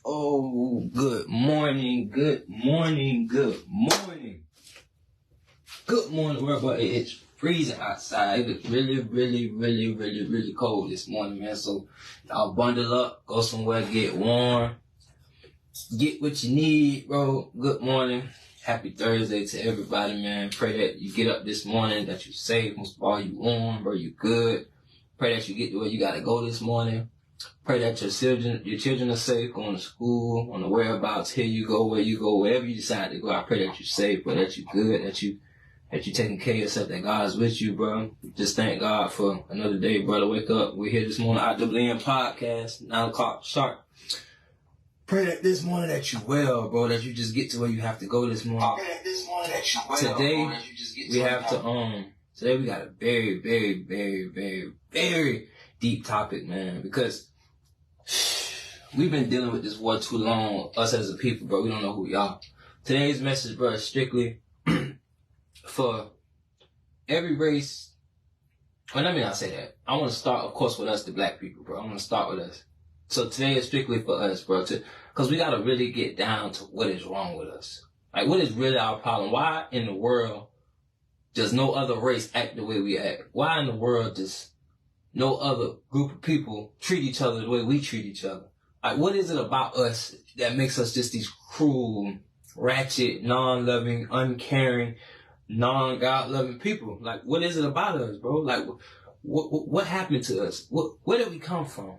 Oh, good morning, good morning, good morning. Good morning, world, but it's freezing outside. It's really cold this morning, man. So y'all bundle up, go somewhere, get warm, get what you need, bro. Good morning. Happy Thursday to everybody, man. Pray that you get up this morning, that you're safe. Most of all, you warm, bro. You good. Pray that you get to where you gotta go this morning. Pray that your children are safe, going to school, on the whereabouts, here you go, where you go, wherever you decide to go. I pray that you're safe, but that you're good, that you're taking care of yourself, that God's with you, bro. Just thank God for another day, brother. Wake up. We're here this morning, I.A.A.N podcast, 9 o'clock sharp. Pray that this morning that you well, bro, that you just get to where you have to go this morning. Pray that this morning that you well, today, bro, that you just get to today we got a very deep topic, man, because we've been dealing with this war too long, us as a people, bro. We don't know who we are. Today's message, bro, is strictly for every race. Well, let me not say that. I want to start, of course, with us, the black people, bro. I want to start with us. So today is strictly for us, bro, because we got to really get down to what is wrong with us. Like, what is really our problem? Why in the world does no other race act the way we act? Why in the world does no other group of people treat each other the way we treat each other? Like, what is it about us that makes us just these cruel, ratchet, non-loving, uncaring, non-God-loving people? Like, what is it about us, bro? Like, what happened to us? Where did we come from?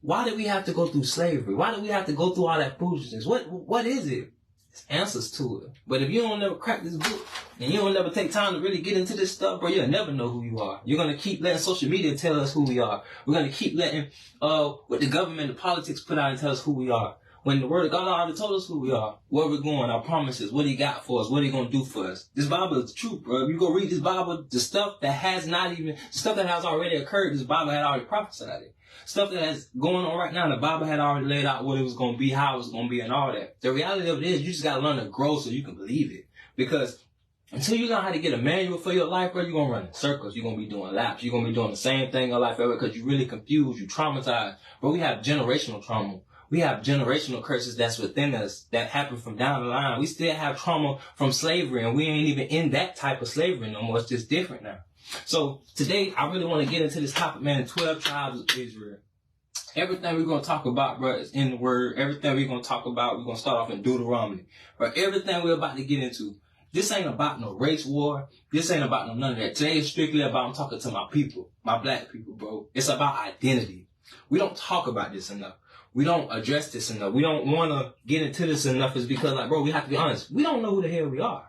Why did we have to go through slavery? Why did we have to go through all that foolishness? What is it? There's answers to it. But if you don't never crack this book, and you don't never take time to really get into this stuff, bro, you'll never know who you are. You're going to keep letting social media tell us who we are. We're going to keep letting what the government and politics put out and tell us who we are. When the word of God already told us who we are, where we're going, our promises, what he got for us, what he going to do for us. This Bible is true, bro. If you go read this Bible, the stuff that has already occurred, this Bible had already prophesied it. Stuff that is going on right now, the Bible had already laid out what it was going to be, how it was going to be, and all that. The reality of it is, you just got to learn to grow so you can believe it. Because until you learn how to get a manual for your life, bro, you're going to run in circles. You're going to be doing laps. You're going to be doing the same thing in life ever because you're really confused. You're traumatized. But we have generational trauma. We have generational curses that's within us that happen from down the line. We still have trauma from slavery, and we ain't even in that type of slavery no more. It's just different now. So today, I really want to get into this topic, man, 12 tribes of Israel. Everything we're going to talk about, bro, is in the Word. Everything we're going to talk about, we're going to start off in Deuteronomy. But everything we're about to get into, this ain't about no race war. This ain't about none of that. Today is strictly about, I'm talking to my people, my black people, bro. It's about identity. We don't talk about this enough. We don't address this enough. We don't want to get into this enough is because, like, bro, we have to be honest. We don't know who the hell we are.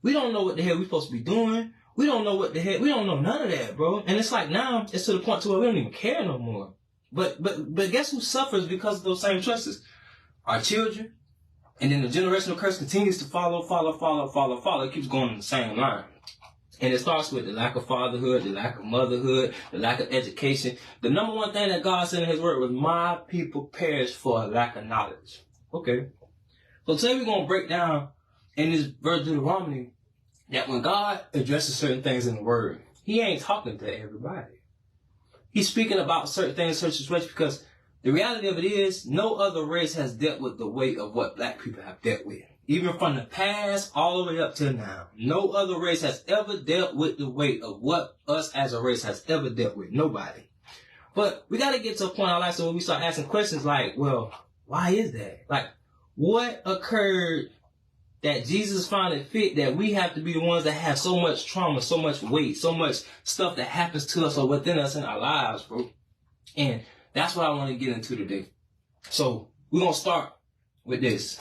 We don't know what the hell we're supposed to be doing. We don't know what the hell, we don't know none of that, bro. And it's like now, it's to the point to where we don't even care no more. But guess who suffers because of those same choices? Our children. And then the generational curse continues to follow. It keeps going in the same line. And it starts with the lack of fatherhood, the lack of motherhood, the lack of education. The number one thing that God said in his word was, my people perish for a lack of knowledge. Okay. So today we're going to break down in this verse of Deuteronomy that when God addresses certain things in the word, he ain't talking to everybody. He's speaking about certain things, certain situations, because the reality of it is no other race has dealt with the weight of what black people have dealt with. Even from the past all the way up till now. No other race has ever dealt with the weight of what us as a race has ever dealt with. Nobody. But we got to get to a point in our life so when we start asking questions like, well, why is that? Like, what occurred that Jesus found it fit that we have to be the ones that have so much trauma, so much weight, so much stuff that happens to us or within us in our lives, bro? And that's what I want to get into today. So we're going to start with this.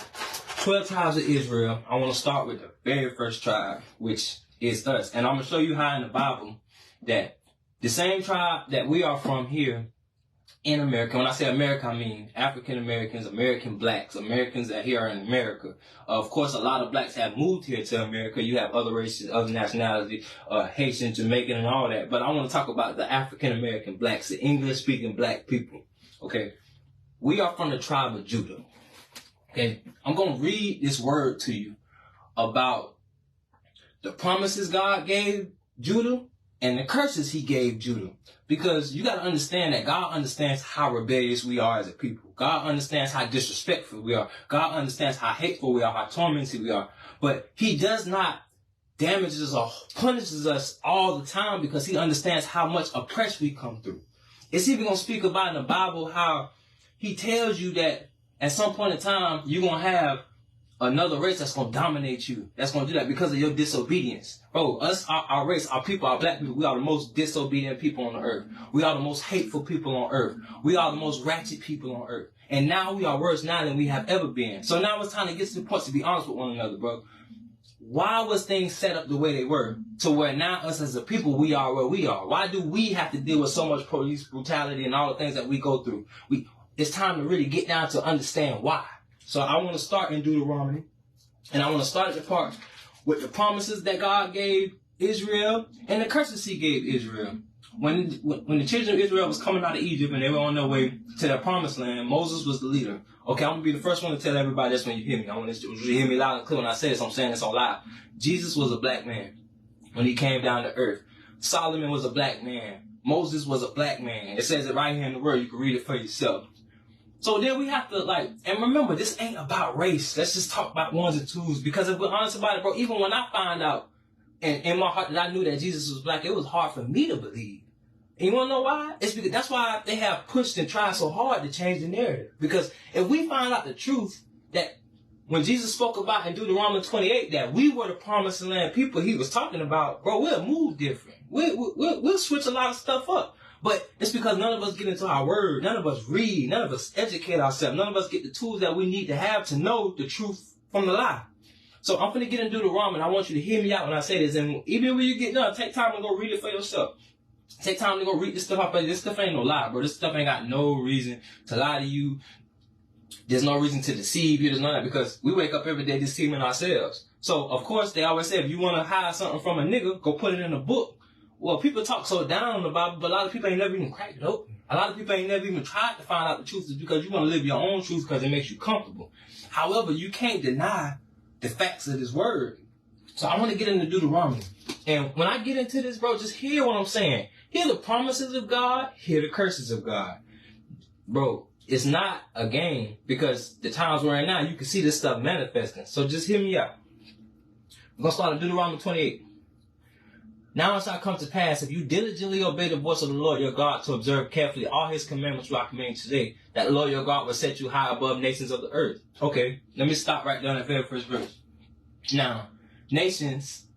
12 tribes of Israel. I want to start with the very first tribe, which is us. And I'm going to show you how in the Bible that the same tribe that we are from here in America. When I say America, I mean African Americans, American blacks, Americans that here are in America. Of course, a lot of blacks have moved here to America. You have other races, other nationalities, Haitian, Jamaican, and all that. But I want to talk about the African American blacks, the English-speaking black people. Okay, we are from the tribe of Judah. Okay, I'm going to read this word to you about the promises God gave Judah and the curses he gave Judah. Because you got to understand that God understands how rebellious we are as a people. God understands how disrespectful we are. God understands how hateful we are, how tormented we are. But he does not damage us or punishes us all the time because he understands how much oppression we come through. It's even going to speak about in the Bible how he tells you that at some point in time, you're going to have another race that's going to dominate you. That's going to do that because of your disobedience. Bro, us, our race, our people, our black people, we are the most disobedient people on the earth. We are the most hateful people on earth. We are the most ratchet people on earth. And now we are worse now than we have ever been. So now it's time to get to the point to be honest with one another, bro. Why was things set up the way they were to where now us as a people, we are where we are? Why do we have to deal with so much police brutality and all the things that we go through? It's time to really get down to understand why. So I want to start in Deuteronomy, and I want to start at the part with the promises that God gave Israel and the curses he gave Israel. When the children of Israel was coming out of Egypt and they were on their way to their promised land, Moses was the leader. Okay, I'm going to be the first one to tell everybody this when you hear me. I want you to hear me loud and clear when I say this. I'm saying this on live. Jesus was a black man when he came down to earth. Solomon was a black man. Moses was a black man. It says it right here in the word. You can read it for yourself. So then we have to and remember, this ain't about race. Let's just talk about ones and twos. Because if we're honest about it, bro, even when I found out in my heart that I knew that Jesus was black, it was hard for me to believe. And you want to know why? It's because that's why they have pushed and tried so hard to change the narrative. Because if we find out the truth that when Jesus spoke about in Deuteronomy 28 that we were the promised land people he was talking about, bro, we'll move different. We'll switch a lot of stuff up. But it's because none of us get into our word. None of us read. None of us educate ourselves. None of us get the tools that we need to have to know the truth from the lie. So I'm going to get into Deuteronomy, and I want you to hear me out when I say this. And even when you get done, take time to go read it for yourself. Take time to go read this stuff out. This stuff ain't no lie, bro. This stuff ain't got no reason to lie to you. There's no reason to deceive you. There's none of that because we wake up every day deceiving ourselves. So, of course, they always say if you want to hide something from a nigga, go put it in a book. Well, people talk so down on the Bible, but a lot of people ain't never even cracked it open. A lot of people ain't never even tried to find out the truth is because you want to live your own truth because it makes you comfortable. However, you can't deny the facts of this word. So I want to get into Deuteronomy. And when I get into this, bro, just hear what I'm saying. Hear the promises of God, hear the curses of God. Bro, it's not a game because the times we're in now, you can see this stuff manifesting. So just hear me out. I'm going to start at Deuteronomy 28. Now it shall come to pass, if you diligently obey the voice of the Lord your God to observe carefully all his commandments which I command you today, that the Lord your God will set you high above nations of the earth. Okay, let me stop right there in the very first verse. Now, nations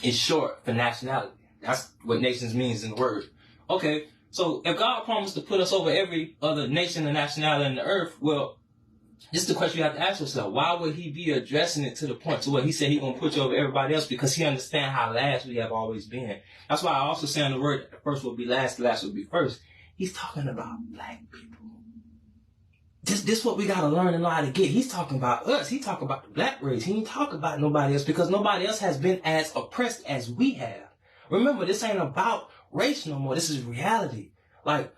is short for nationality. That's what nations means in the word. Okay, so if God promised to put us over every other nation and nationality on the earth, well, this is the question you have to ask yourself. Why would he be addressing it to the point to where he said he's going to put you over everybody else? Because he understands how last we have always been. That's why I also say in the word, the first will be last, the last will be first. He's talking about black people. This what we got to learn and know how to get. He's talking about us. He talking about the black race. He ain't talking about nobody else because nobody else has been as oppressed as we have. Remember, this ain't about race no more. This is reality. Like,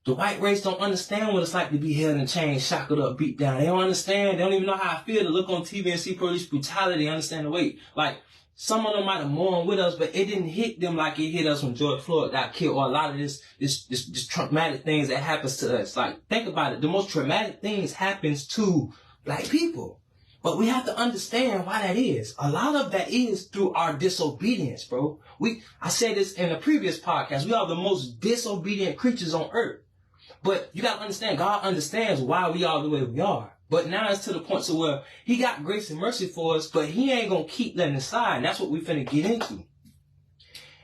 the white race don't understand what it's like to be held in chains, shackled up, beat down. They don't understand. They don't even know how I feel to look on TV and see police brutality, understand the weight. Like, some of them might have mourned with us, but it didn't hit them like it hit us when George Floyd got killed or a lot of this traumatic things that happens to us. Like, think about it. The most traumatic things happens to black people. But we have to understand why that is. A lot of that is through our disobedience, bro. I said this in a previous podcast. We are the most disobedient creatures on earth. But you got to understand, God understands why we are the way we are. But now it's to the point to where he got grace and mercy for us, but he ain't going to keep letting it slide. And that's what we finna get into.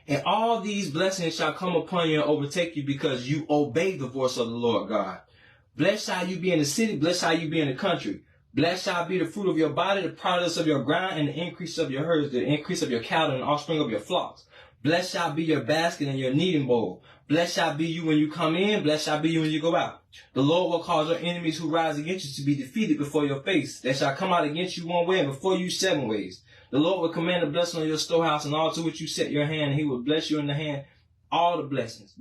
And all these blessings shall come upon you and overtake you because you obey the voice of the Lord God. Blessed shall you be in the city, blessed shall you be in the country. Blessed shall be the fruit of your body, the produce of your ground, and the increase of your herds, the increase of your cattle, and the offspring of your flocks. Blessed shall be your basket and your kneading bowl. Blessed shall be you when you come in. Blessed shall be you when you go out. The Lord will cause your enemies who rise against you to be defeated before your face. They shall come out against you one way and before you 7 ways. The Lord will command a blessing on your storehouse and all to which you set your hand. And he will bless you in the hand. All the blessings.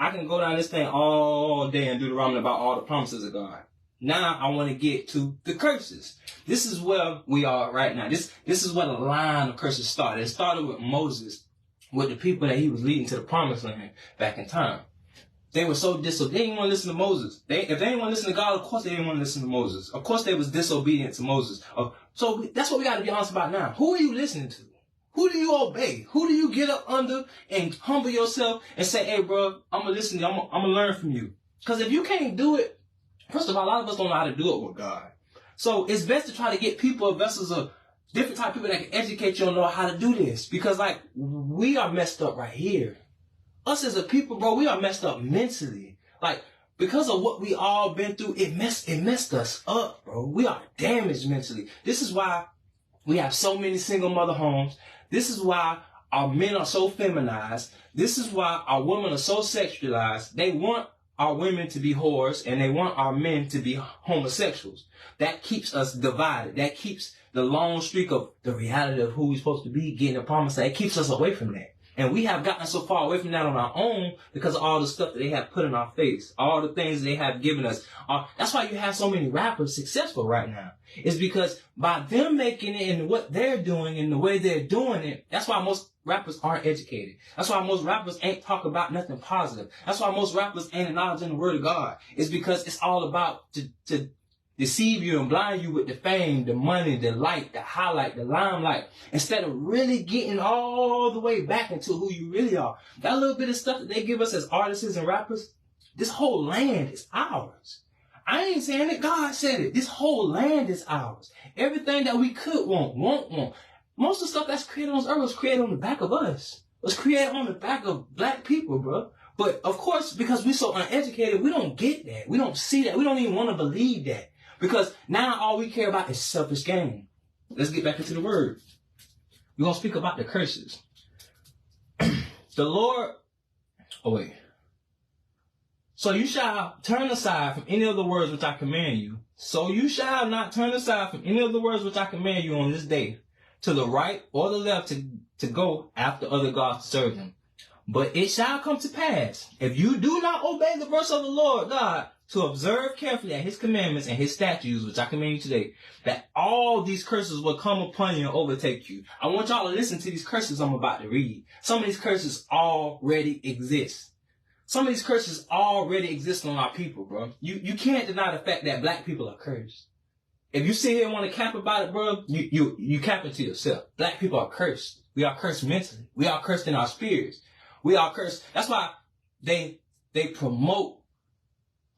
I can go down this thing all day and Deuteronomy about all the promises of God. Now I want to get to the curses. This is where we are right now. This is where the line of curses started. It started with Moses, with the people that he was leading to the promised land back in time. They were so disobedient. They didn't want to listen to Moses. If they didn't want to listen to God, of course they didn't want to listen to Moses. Of course they was disobedient to Moses. So that's what we got to be honest about now. Who are you listening to? Who do you obey? Who do you get up under and humble yourself and say, hey, bro, I'm going to listen to you. I'm going to learn from you. Because if you can't do it, first of all, a lot of us don't know how to do it with God. So it's best to try to get people, vessels of different type of people that can educate you and know how to do this. Because, like, we are messed up right here. Us as a people, bro, we are messed up mentally. Like, because of what we all been through, it messed us up, bro. We are damaged mentally. This is why we have so many single mother homes. This is why our men are so feminized. This is why our women are so sexualized. They want our women to be whores and they want our men to be homosexuals. That keeps us divided. That keeps the long streak of the reality of who we're supposed to be, getting the promise. It keeps us away from that. And we have gotten so far away from that on our own because of all the stuff that they have put in our face, all the things they have given us. That's why you have so many rappers successful right now. It's because by them making it and what they're doing and the way they're doing it, that's why most rappers aren't educated. That's why most rappers ain't talk about nothing positive. That's why most rappers ain't acknowledging the word of God. It's because it's all about to deceive you and blind you with the fame, the money, the light, the highlight, the limelight, instead of really getting all the way back into who you really are. That little bit of stuff that they give us as artists and rappers, this whole land is ours. I ain't saying it, God said it. This whole land is ours. Everything that we could want. Most of the stuff that's created on this earth was created on the back of us. It was created on the back of black people, bro. But of course, because we're so uneducated, we don't get that. We don't see that. We don't even want to believe that. Because now all we care about is selfish gain. Let's get back into the word. We're going to speak about the curses. The Lord, So you shall turn aside from any of the words which I command you. So you shall not turn aside from any of the words which I command you on this day, to the right or the left to go after other gods to serve them. But it shall come to pass, if you do not obey the voice of the Lord God, to observe carefully at his commandments and his statutes, which I command you today, that all these curses will come upon you and overtake you. I want y'all to listen to these curses I'm about to read. Some of these curses already exist. Some of these curses already exist on our people, bro. You can't deny the fact that black people are cursed. If you sit here and want to cap about it, bro, you cap it to yourself. Black people are cursed. We are cursed mentally. We are cursed in our spirits. We are cursed. That's why they promote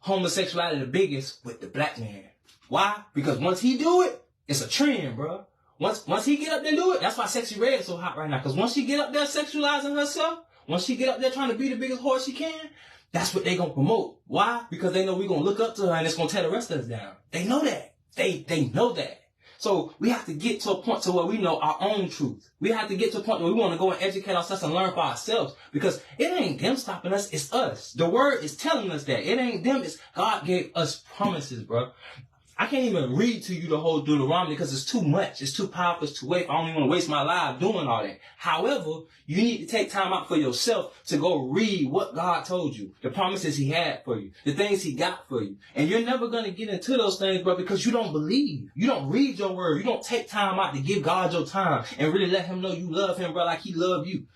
homosexuality the biggest with the black man. Why? Because once he do it, it's a trend, bro. Once he get up there and do it, that's why Sexy Red is so hot right now. Because once she get up there sexualizing herself, once she get up there trying to be the biggest whore she can, that's what they gonna promote. Why? Because they know we gonna look up to her and it's gonna tear the rest of us down. They know that. They know that. So we have to get to a point to where we know our own truth. We have to get to a point where we want to go and educate ourselves and learn for ourselves. Because it ain't them stopping us, it's us. The word is telling us that. It ain't them, it's God gave us promises, bro. I can't even read to you the whole Deuteronomy because it's too much. It's too powerful. It's too weight. I don't even want to waste my life doing all that. However, you need to take time out for yourself to go read what God told you, the promises he had for you, the things he got for you. And you're never going to get into those things, bro, because you don't believe. You don't read your word. You don't take time out to give God your time and really let him know you love him, bro, like he loved you.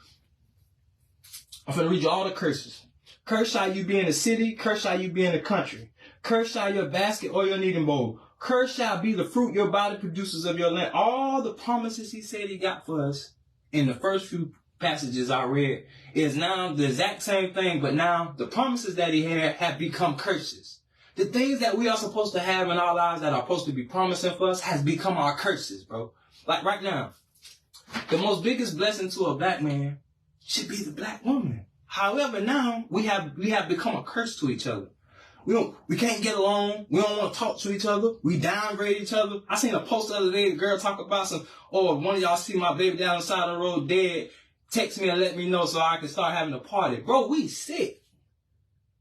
I'm going to read you all the curses. Cursed shall you be in the city. Cursed shall you be in the country. Cursed shall your basket or your kneading bowl. Cursed shall be the fruit your body produces of your land. All the promises he said he got for us in the first few passages I read is now the exact same thing, but now the promises that he had have become curses. The things that we are supposed to have in our lives that are supposed to be promising for us has become our curses, bro. Like right now, the most biggest blessing to a black man should be the black woman. However, now we have become a curse to each other. We can't get along. We don't want to talk to each other. We downgrade each other. I seen a post the other day, the girl talk about one of y'all see my baby down the side of the road dead. Text me and let me know so I can start having a party. Bro, we sick.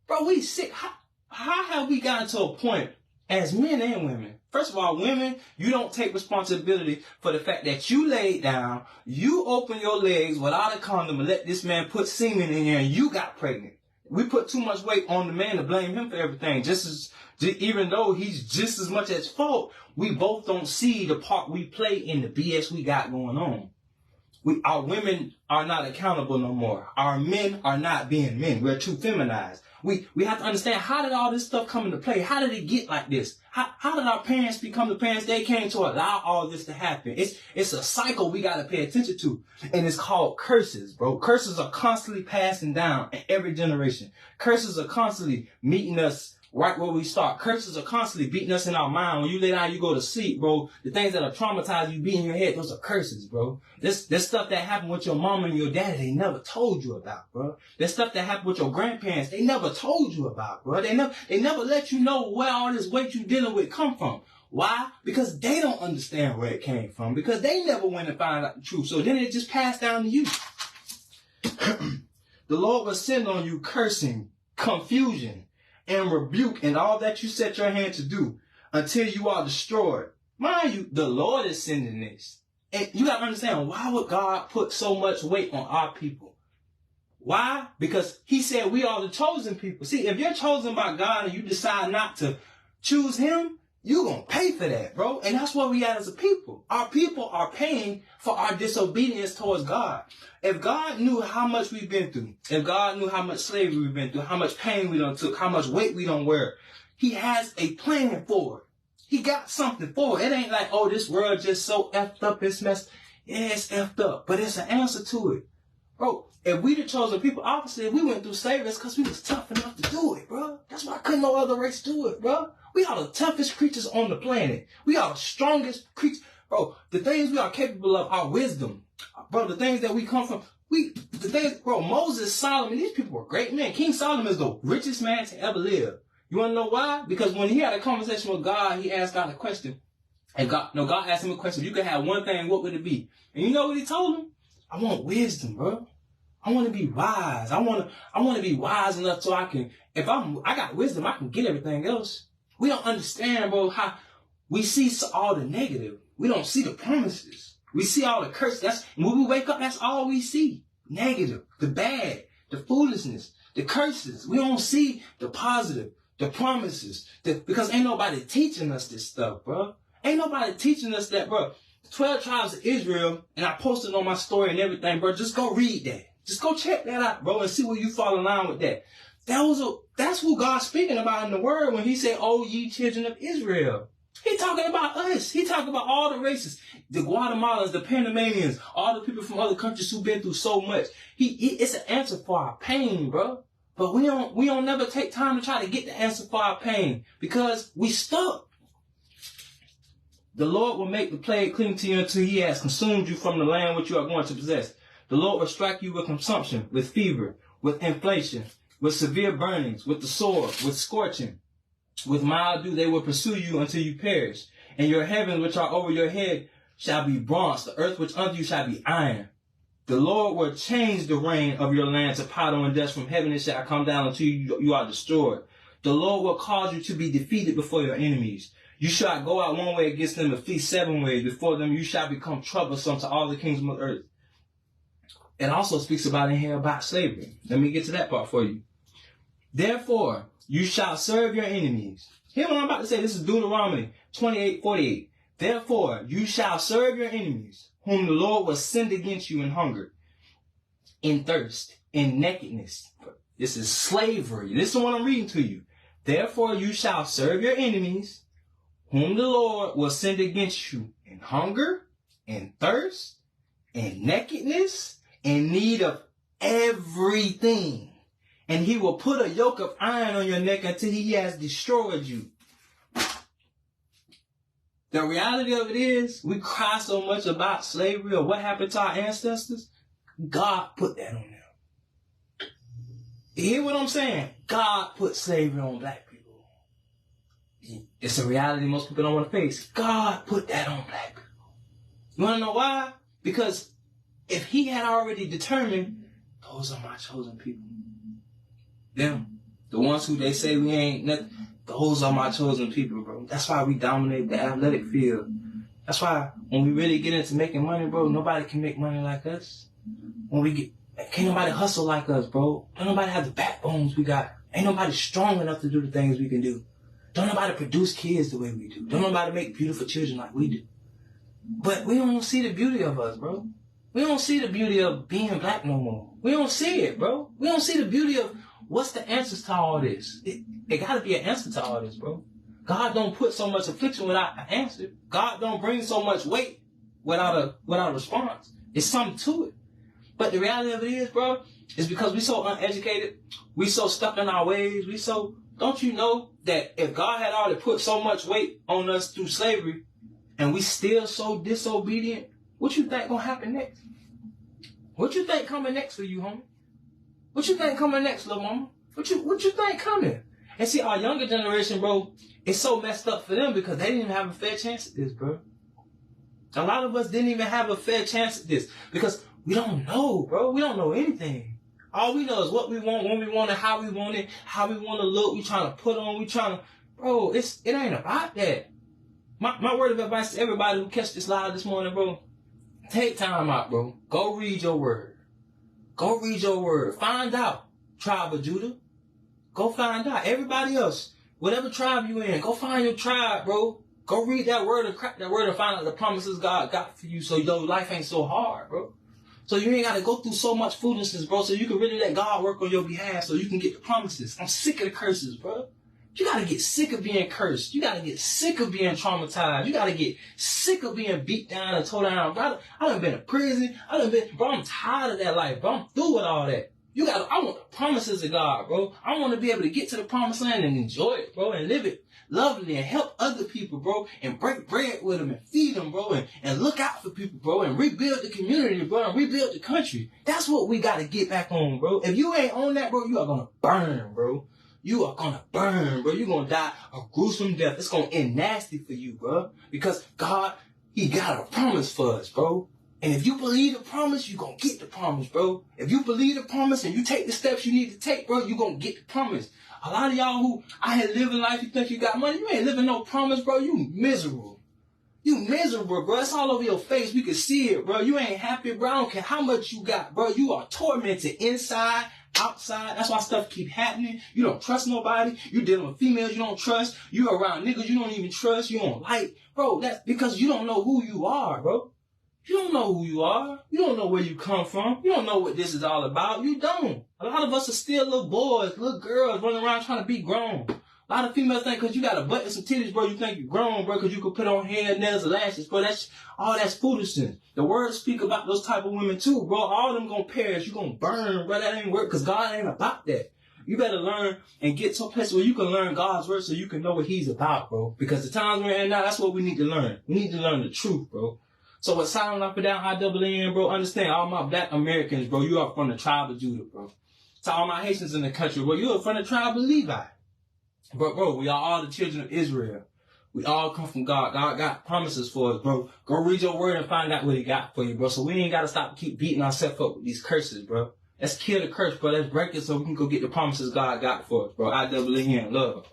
How have we gotten to a point as men and women? First of all, women, you don't take responsibility for the fact that you laid down, you open your legs without a condom and let this man put semen in here and you got pregnant. We put too much weight on the man to blame him for everything. Even though he's just as much at fault, we both don't see the part we play in the BS we got going on. Our women are not accountable no more. Our men are not being men. We're too feminized. We have to understand, how did all this stuff come into play? How did it get like this? How did our parents become the parents they came to allow all this to happen? It's a cycle we got to pay attention to. And it's called curses, bro. Curses are constantly passing down in every generation. Curses are constantly meeting us right where we start. Curses are constantly beating us in our mind. When you lay down, you go to sleep, bro. The things that are traumatizing you, beat in your head, those are curses, bro. This stuff that happened with your mama and your daddy, they never told you about, bro. This stuff that happened with your grandparents, they never told you about, bro. They never let you know where all this weight you dealing with come from. Why? Because they don't understand where it came from. Because they never went and found out the truth. So then it just passed down to you. The Lord will send on you cursing, confusion, and rebuke and all that you set your hand to do until you are destroyed. Mind you, the Lord is sending this. And you got to understand, why would God put so much weight on our people? Why? Because he said we are the chosen people. See, if you're chosen by God and you decide not to choose him, you're going to pay for that, bro. And that's what we are as a people. Our people are paying for our disobedience towards God. If God knew how much we've been through, if God knew how much slavery we've been through, how much pain we done took, how much weight we done wear, he has a plan for it. He got something for it. It ain't like, oh, this world just so effed up, it's messed. Yeah, it's effed up, but it's an answer to it. Bro, if we the chosen people, obviously, if we went through slavery, it's because we was tough enough to do it, bro. That's why couldn't no other race do it, bro. We are the toughest creatures on the planet. We are the strongest creatures. Bro, the things we are capable of are wisdom. Bro, the things that we come from, Moses, Solomon, these people were great men. King Solomon is the richest man to ever live. You want to know why? Because when he had a conversation with God, he asked God a question. And God asked him a question. If you could have one thing, what would it be? And you know what he told him? I want wisdom, bro. I want to be wise. I want to be wise enough so I got wisdom, I can get everything else. We don't understand, bro, how we see all the negative. We don't see the promises. We see all the curses. When we wake up, that's all we see. Negative, the bad, the foolishness, the curses. We don't see the positive, the promises. Because ain't nobody teaching us this stuff, bro. Ain't nobody teaching us that, bro. 12 tribes of Israel, and I posted on my story and everything, bro. Just go read that. Just go check that out, bro, and see where you fall in line with that. That's who God's speaking about in the word when he said, "Oh, ye children of Israel." He talking about us. He talking about all the races, the Guatemalans, the Panamanians, all the people from other countries who've been through so much. It's an answer for our pain, bro. But we don't never take time to try to get the answer for our pain because we stuck. The Lord will make the plague cling to you until he has consumed you from the land which you are going to possess. The Lord will strike you with consumption, with fever, with inflation, with severe burnings, with the sword, with scorching. With mild dew they will pursue you until you perish. And your heavens which are over your head shall be bronze. The earth which under you shall be iron. The Lord will change the rain of your land to powder and dust. From heaven it shall come down until you are destroyed. The Lord will cause you to be defeated before your enemies. You shall go out one way against them and flee 7 ways. Before them you shall become troublesome to all the kingdoms of the earth. It also speaks about in here about slavery. Let me get to that part for you. Therefore, you shall serve your enemies. Hear what I'm about to say. This is Deuteronomy 28:48. Therefore, you shall serve your enemies, whom the Lord will send against you in hunger, in thirst, in nakedness. This is slavery. This is what I'm reading to you. Therefore, you shall serve your enemies, whom the Lord will send against you in hunger, in thirst, in nakedness, in need of everything. And he will put a yoke of iron on your neck until he has destroyed you. The reality of it is, we cry so much about slavery or what happened to our ancestors. God put that on them. You hear what I'm saying? God put slavery on black people. It's a reality most people don't want to face. God put that on black people. You want to know why? Because if he had already determined, those are my chosen people. Them. The ones who they say we ain't nothing. Those are my chosen people, bro. That's why we dominate the athletic field. That's why when we really get into making money, bro, nobody can make money like us. Can't nobody hustle like us, bro. Don't nobody have the backbones we got. Ain't nobody strong enough to do the things we can do. Don't nobody produce kids the way we do. Don't nobody make beautiful children like we do. But we don't see the beauty of us, bro. We don't see the beauty of being black no more. We don't see it, bro. We don't see the beauty of what's the answers to all this? It got to be an answer to all this, bro. God don't put so much affliction without an answer. God don't bring so much weight without a response. It's something to it. But the reality of it is, bro, is because we so uneducated, we so stuck in our ways, don't you know that if God had already put so much weight on us through slavery and we still so disobedient, what you think gonna happen next? What you think coming next for you, homie? What you think coming next, little mama? What you think coming? And see, our younger generation, bro, it's so messed up for them because they didn't even have a fair chance at this, bro. A lot of us didn't even have a fair chance at this because we don't know, bro. We don't know anything. All we know is what we want, when we want it, how we want to look. We trying to put on, bro, it ain't about that. My word of advice to everybody who catch this live this morning, bro, take time out, bro. Go read your word. Go read your word. Find out, tribe of Judah. Go find out. Everybody else, whatever tribe you in, go find your tribe, bro. Go read that word and crack that word and find out the promises God got for you so your life ain't so hard, bro. So you ain't got to go through so much foolishness, bro, so you can really let God work on your behalf so you can get the promises. I'm sick of the curses, bro. You got to get sick of being cursed. You got to get sick of being traumatized. You got to get sick of being beat down and tore down. Bro, I done been in prison. Bro, I'm tired of that life, bro. I'm through with all that. I want the promises of God, bro. I want to be able to get to the promised land and enjoy it, bro, and live it lovely and help other people, bro, and break bread with them and feed them, bro, and look out for people, bro, and rebuild the community, bro, and rebuild the country. That's what we got to get back on, bro. If you ain't on that, bro, you are going to burn, bro. You are going to burn, bro. You're going to die a gruesome death. It's going to end nasty for you, bro, because God, he got a promise for us, bro. And if you believe the promise, you're going to get the promise, bro. If you believe the promise and you take the steps you need to take, bro, you're going to get the promise. A lot of y'all who out here living life, you think you got money, you ain't living no promise, bro. You miserable. You miserable, bro. It's all over your face. We can see it, bro. You ain't happy, bro. I don't care how much you got, bro. You are tormented inside, outside. That's why stuff keep happening. You don't trust nobody. You dealing with females you don't trust. You around niggas you don't even trust. You don't like. Bro, that's because you don't know who you are, bro. You don't know who you are. You don't know where you come from. You don't know what this is all about. You don't. A lot of us are still little boys, little girls running around trying to be grown. A lot of females think because you got a butt and some titties, bro, you think you're grown, bro, because you can put on hair, nails, and lashes, bro. That's foolishness. The word speak about those type of women too, bro. All of them gonna perish. You gonna burn, bro. That ain't work because God ain't about that. You better learn and get to a place where you can learn God's word so you can know what he's about, bro. Because the times we're in now, that's what we need to learn. We need to learn the truth, bro. So with silent up and down, I.A.A.N, bro, understand all my black Americans, bro, you are from the tribe of Judah, bro. To all my Haitians in the country, bro, you are from the tribe of Levi. Bro, we are all the children of Israel. We all come from God. God got promises for us, bro. Go read your word and find out what he got for you, bro. So we ain't got to keep beating ourselves up with these curses, bro. Let's kill the curse, bro. Let's break it so we can go get the promises God got for us, bro. I.A.A.N, love.